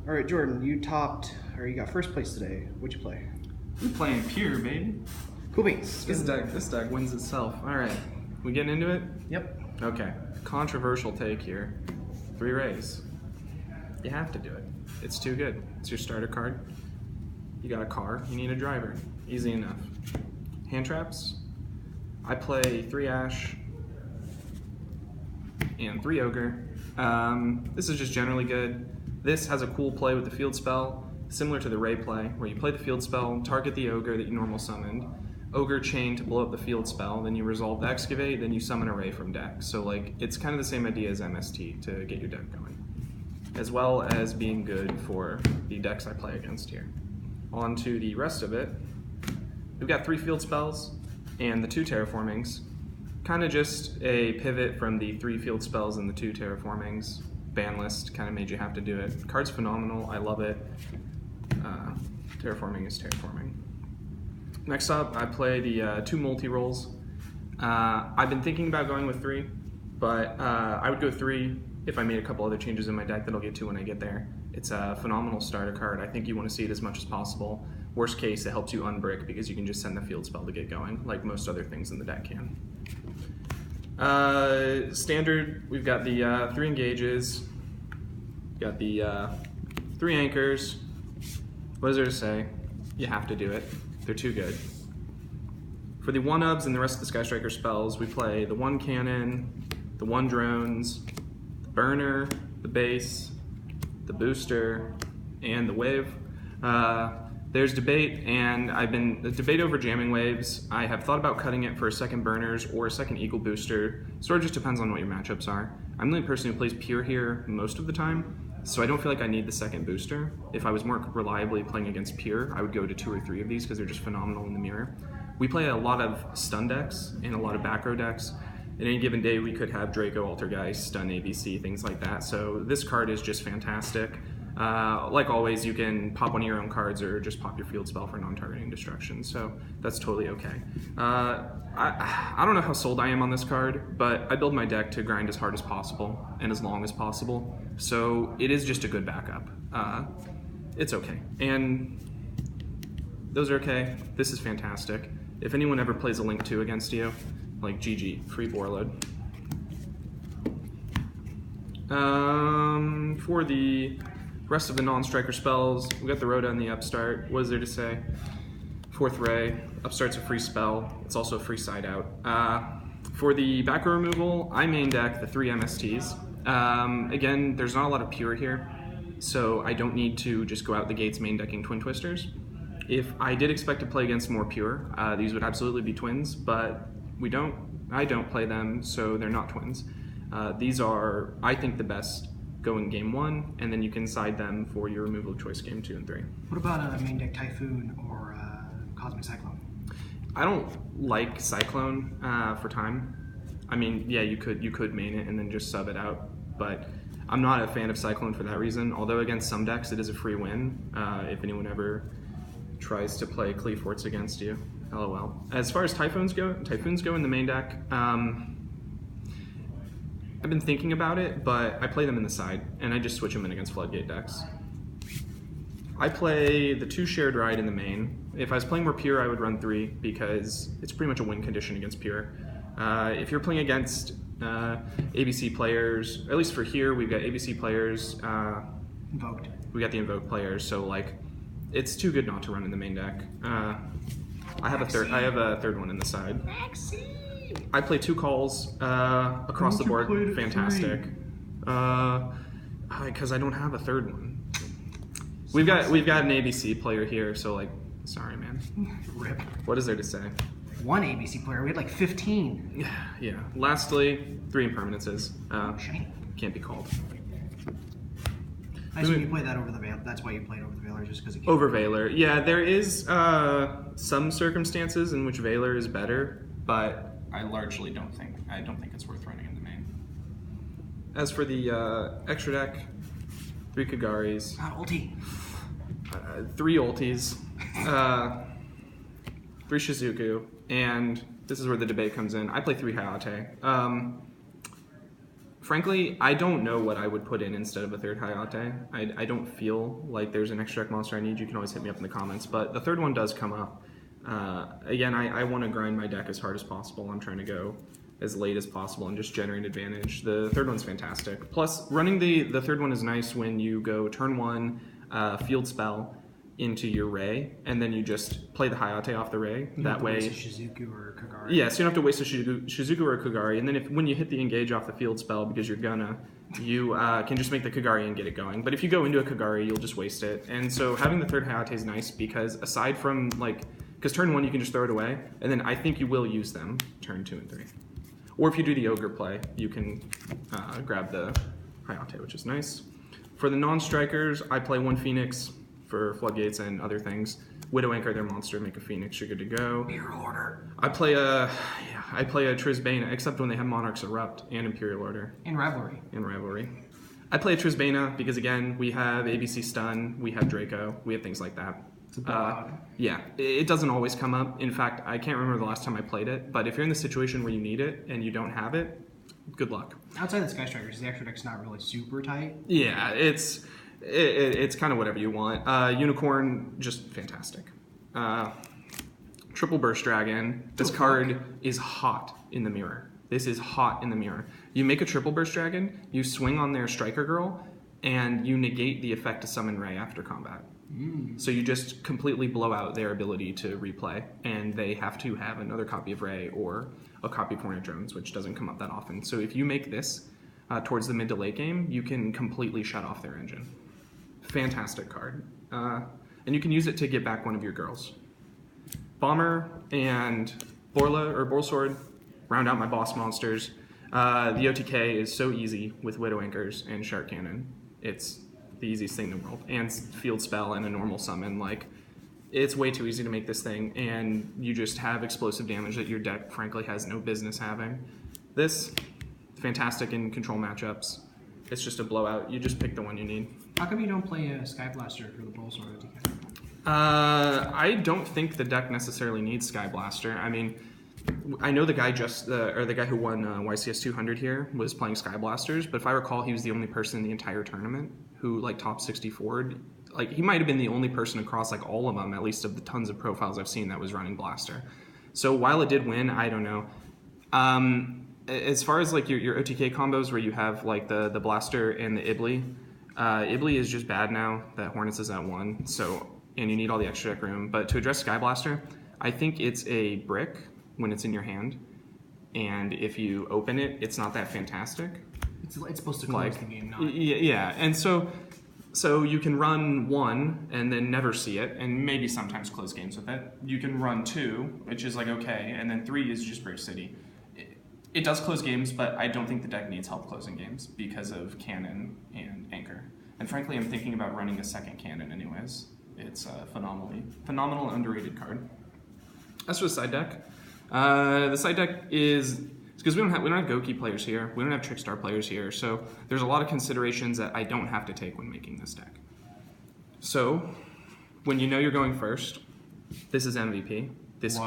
All right, Jordan, you got first place today. What'd you play? We're playing pure, baby. Cool beans. This deck wins itself. All right, we getting into it? Yep. Okay. Controversial take here. 3 rays. You have to do it. It's too good. It's your starter card. You got a car. You need a driver. Easy enough. Hand traps. I play 3 Ash and 3 Ogre. This is just generally good. This has a cool play with the field spell, similar to the Ray play, where you play the field spell, target the Ogre that you normal summoned, Ogre Chain to blow up the field spell, then you resolve the Excavate, then you summon a Ray from deck. So like, it's kind of the same idea as MST to get your deck going, as well as being good for the decks I play against here. On to the rest of it. We've got 3 field spells and the 2 terraformings. Kind of just a pivot from the 3 field spells and the 2 terraformings. Ban list kind of made you have to do it. Card's phenomenal, I love it. Terraforming is terraforming. Next up, I play the 2 multi-rolls. I've been thinking about going with 3, but I would go 3 if I made a couple other changes in my deck that I'll get to when I get there. It's a phenomenal starter card. I think you want to see it as much as possible. Worst case, it helps you unbrick because you can just send the field spell to get going, like most other things in the deck can. Standard, we've got the 3 engages, got the 3 anchors. What is there to say? You have to do it. They're too good. For the 1-ubs and the rest of the Sky Striker spells, we play the 1 cannon, the 1 drones, the burner, the base, the booster, and the wave. There's debate, and the debate over jamming waves. I have thought about cutting it for a second burners or a second eagle booster. Sort of just depends on what your matchups are. I'm the only person who plays pure here most of the time, so I don't feel like I need the second booster. If I was more reliably playing against pure, I would go to 2 or 3 of these because they're just phenomenal in the mirror. We play a lot of stun decks and a lot of back row decks. In any given day, we could have Draco, Altergeist, Stun ABC, things like that. So this card is just fantastic. Like always, you can pop one of your own cards or just pop your field spell for non-targeting destruction, so that's totally okay. I don't know how sold I am on this card, but I build my deck to grind as hard as possible and as long as possible, so it is just a good backup. It's okay, and those are okay. This is fantastic. If anyone ever plays a Link 2 against you, like GG, free Borreload. For the rest of the non-striker spells, we got the Rhoda and the Upstart. What is there to say? 4th Ray, Upstart's a free spell. It's also a free side out. For the back row removal, I main deck the 3 MSTs. Again, there's not a lot of pure here, so I don't need to just go out the gates main decking Twin Twisters. If I did expect to play against more pure, these would absolutely be twins, but I don't play them, so they're not twins. These are, I think, the best going game 1, and then you can side them for your removal of choice game 2 and 3. What about a main deck Typhoon or Cosmic Cyclone? I don't like Cyclone for time. I mean, yeah, you could main it and then just sub it out, but I'm not a fan of Cyclone for that reason, although against some decks it is a free win if anyone ever tries to play Cleaforts against you. LOL. As far as Typhoons go in the main deck, I've been thinking about it, but I play them in the side, and I just switch them in against Floodgate decks. I play the 2 shared ride in the main. If I was playing more pure, I would run 3, because it's pretty much a win condition against pure. If you're playing against ABC players, at least for here, we've got ABC players. Invoked. We got the Invoke players, so like, it's too good not to run in the main deck. I have a third one in the side. I play 2 calls across the board. Fantastic. Because I don't have a third one. We've got an ABC player here, so like, sorry, man. Rip. What is there to say? 1 ABC player. We had like 15. Yeah. Lastly, 3 impermanences. Shiny. Can't be called. I assume you play that over the Veil. That's why you played over the Veiler, just because it Over Veiler. Yeah, there is some circumstances in which Veiler is better, but I largely don't think it's worth running in the main. As for the extra deck, 3 Kagaris. Ulti. 3 ultis. 3 Shizuku. And this is where the debate comes in. I play 3 Hayate. frankly, I don't know what I would put in instead of a third Hayate. I don't feel like there's an extra deck monster I need. You can always hit me up in the comments, but the third one does come up. Again, I want to grind my deck as hard as possible. I'm trying to go as late as possible and just generate advantage. The third one's fantastic. Plus, running the third one is nice when you go turn 1, field spell into your Ray, and then you just play the Hayate off the Ray. That way, Shizuku or Kagari. yeah, so you don't have to waste a Shizuku or a Kagari, and then when you hit the engage off the field spell, because you're gonna, you can just make the Kagari and get it going. But if you go into a Kagari, you'll just waste it. And so having the third Hayate is nice because aside from because turn 1 you can just throw it away, and then I think you will use them turn 2 and 3. Or if you do the Ogre play, you can grab the Hayate, which is nice. For the non-strikers, I play 1 Phoenix for Floodgates and other things. Widow Anchor their monster, make a Phoenix, you're good to go. Imperial Order. I play a Trisbane, except when they have Monarchs Erupt and Imperial Order. And Rivalry. I play a Trisbane because again, we have ABC Stun, we have Draco, we have things like that. It's a blowout. Yeah, it doesn't always come up. In fact, I can't remember the last time I played it, but if you're in the situation where you need it and you don't have it, good luck. Outside the Sky Strikers, the extra deck's not really super tight. Yeah, it's kind of whatever you want. Unicorn, just fantastic. Triple Burst Dragon. This card is hot in the mirror. This is hot in the mirror. You make a Triple Burst Dragon, you swing on their Striker Girl, and you negate the effect to summon Ray after combat. So you just completely blow out their ability to replay, and they have to have another copy of Ray or a copy of Hornet Drones, which doesn't come up that often. So if you make this towards the mid to late game, you can completely shut off their engine. Fantastic card. And you can use it to get back one of your girls. Bomber and Borla or Borsword round out my boss monsters. The OTK is so easy with Widow Anchors and Shark Cannon. It's the easiest thing in the world. And Field Spell and a normal summon. It's way too easy to make this thing, and you just have explosive damage that your deck frankly has no business having. This, fantastic in control matchups. It's just a blowout. You just pick the one you need. How come you don't play a Sky Blaster for the Bullsword OTK? I don't think the deck necessarily needs Sky Blaster. I mean, I know the guy the guy who won YCS 200 here was playing Sky Blasters, but if I recall, he was the only person in the entire tournament who top 64'd. He might have been the only person across all of them, at least of the tons of profiles I've seen, that was running Blaster. So while it did win, I don't know. As far as your OTK combos where you have the Blaster and the Ibly, Ibly is just bad now that Hornets is at 1, and you need all the extra deck room. But to address Sky Blaster, I think it's a brick when it's in your hand, and if you open it, it's not that fantastic. It's supposed to close the game, not... Yeah, and so you can run 1 and then never see it, and maybe sometimes close games with it. You can run 2, which is okay, and then 3 is just Brave City. It does close games, but I don't think the deck needs help closing games because of Cannon and Anchor. And frankly, I'm thinking about running a second Cannon anyways. It's a phenomenal underrated card. As for the side deck, the side deck is because we don't have Goki players here, we don't have Trickstar players here, so there's a lot of considerations that I don't have to take when making this deck. So, when you know you're going first, this is MVP. This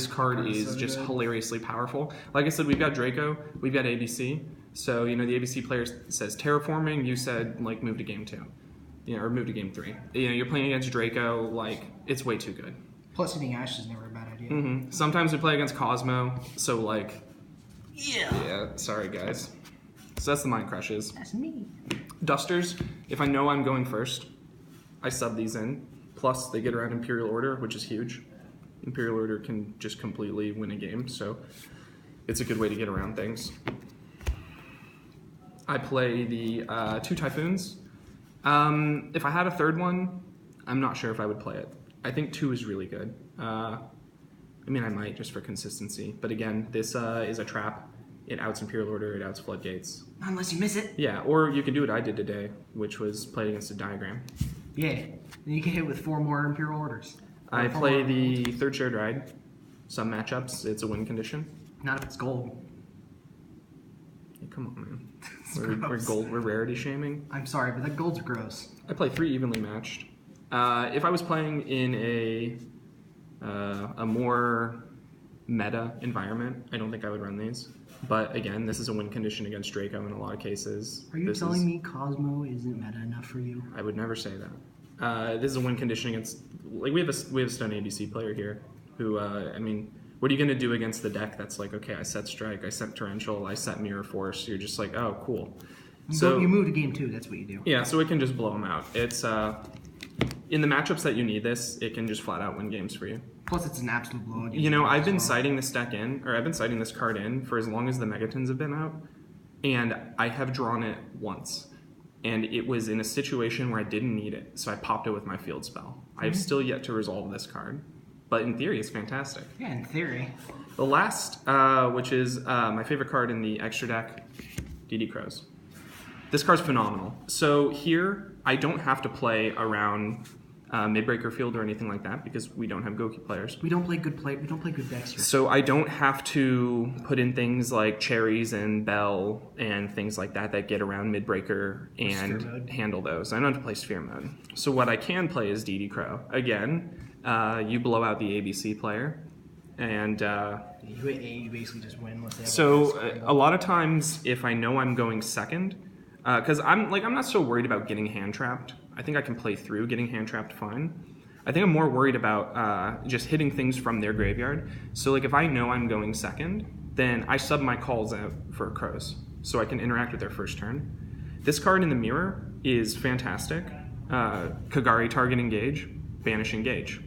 card is just hilariously powerful. Like I said, we've got Draco, we've got ABC. So, the ABC player says terraforming, you said, move to game 2. Or move to game 3. You're playing against Draco, it's way too good. Plus, hitting Ash is never a bad idea. Mm-hmm. Sometimes we play against Cosmo, so, Yeah, sorry, guys. So that's the Mind Crushes. That's me. Dusters, if I know I'm going first, I sub these in. Plus, they get around Imperial Order, which is huge. Imperial Order can just completely win a game, so it's a good way to get around things. I play the 2 Typhoons. If I had a third one, I'm not sure if I would play it. I think 2 is really good. I might just for consistency. But again, this is a trap. It outs Imperial Order, it outs Floodgates. Not unless you miss it. Yeah, or you can do what I did today, which was play against a Diagram. Yeah, then you can hit with 4 more Imperial Orders. I play the 3rd Shared Ride. Some matchups, it's a win condition. Not if it's gold. Hey, come on, man. We're rarity shaming. I'm sorry, but that gold's gross. I play 3 evenly matched. If I was playing in a more meta environment, I don't think I would run these. But again, this is a win condition against Draco in a lot of cases. Are you telling me Cosmo isn't meta enough for you? I would never say that. This is a win condition against, like, we have a stun ABC player here who, I mean, what are you going to do against the deck that's like, okay, I set Strike, I set Torrential, I set Mirror Force. You're just like, oh, cool. So you move to game 2, that's what you do. yeah, so it can just blow them out. It's in the matchups that you need this, it can just flat out win games for you. Plus, it's an absolute blow. You know, I've been citing this deck in, or I've been citing this card in for as long as the Megatons have been out, and I have drawn it once. And it was in a situation where I didn't need it, so I popped it with my field spell. I've still yet to resolve this card, but in theory, it's fantastic. Yeah, in theory. The last, which is my favorite card in the extra deck, DD Crows. This card's phenomenal. So here, I don't have to play around Midbreaker Field or anything like that because we don't have Goki players. We don't play good decks here. So I don't have to put in things like Cherries and Bell and things like that that get around Midbreaker and handle those. I don't have to play Sphere Mode. So what I can play is DD Crow. Again, you blow out the ABC player, and you basically just win. A lot of times, if I know I'm going second, because I'm not so worried about getting hand trapped. I think I can play through getting hand trapped fine. I think I'm more worried about just hitting things from their graveyard. So like if I know I'm going second, then I sub my calls out for Crows, so I can interact with their first turn. This card in the mirror is fantastic. Kagari target engage, banish engage.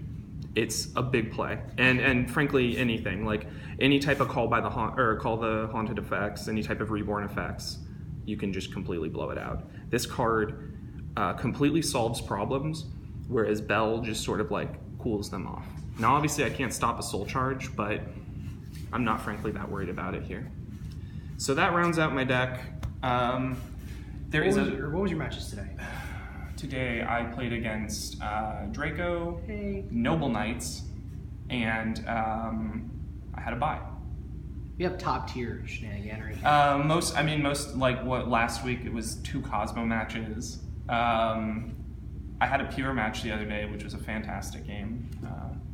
It's a big play, and frankly anything like any type of call by the call the haunted effects, any type of reborn effects, you can just completely blow it out. This card completely solves problems, whereas Bell just sort of like cools them off. Now obviously I can't stop a soul charge, but I'm not frankly that worried about it here. So that rounds out my deck. What was your matches today? Today I played against Draco, Noble Knights, and I had a bye. You have top tier shenaniganery. Most like what last week it was 2 Cosmo matches. I had a pure match the other day, which was a fantastic game.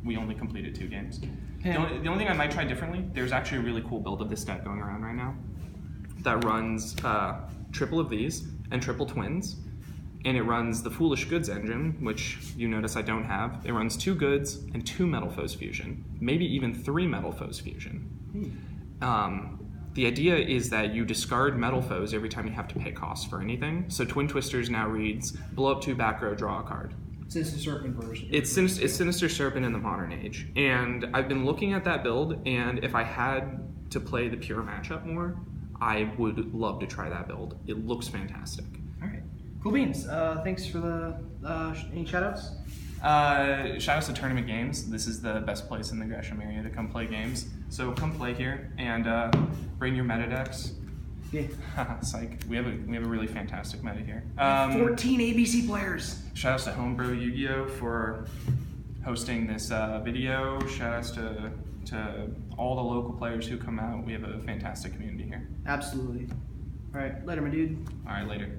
We only completed 2 games. Yeah. The only thing I might try differently, there's actually a really cool build of this deck going around right now that runs triple of these and triple twins, and it runs the Foolish Goods engine, which you notice I don't have. It runs 2 goods and 2 Metal Foes Fusion, maybe even 3 Metal Foes Fusion. The idea is that you discard Metal Foes every time you have to pay costs for anything. So Twin Twisters now reads, blow up 2 back row, draw a card. Sinister Serpent version. It's Sinister Serpent in the modern age. And I've been looking at that build, and if I had to play the pure matchup more, I would love to try that build. It looks fantastic. All right. Cool beans. Thanks for the any shoutouts? Shoutouts to Tournament Games. This is the best place in the Gresham area to come play games. So come play here and bring your meta decks. Yeah. Psych. We have a really fantastic meta here. 14 ABC players. Shoutouts to Homebrew Yu-Gi-Oh for hosting this video. Shoutouts to all the local players who come out. We have a fantastic community here. Absolutely. All right. Later, my dude. All right, later.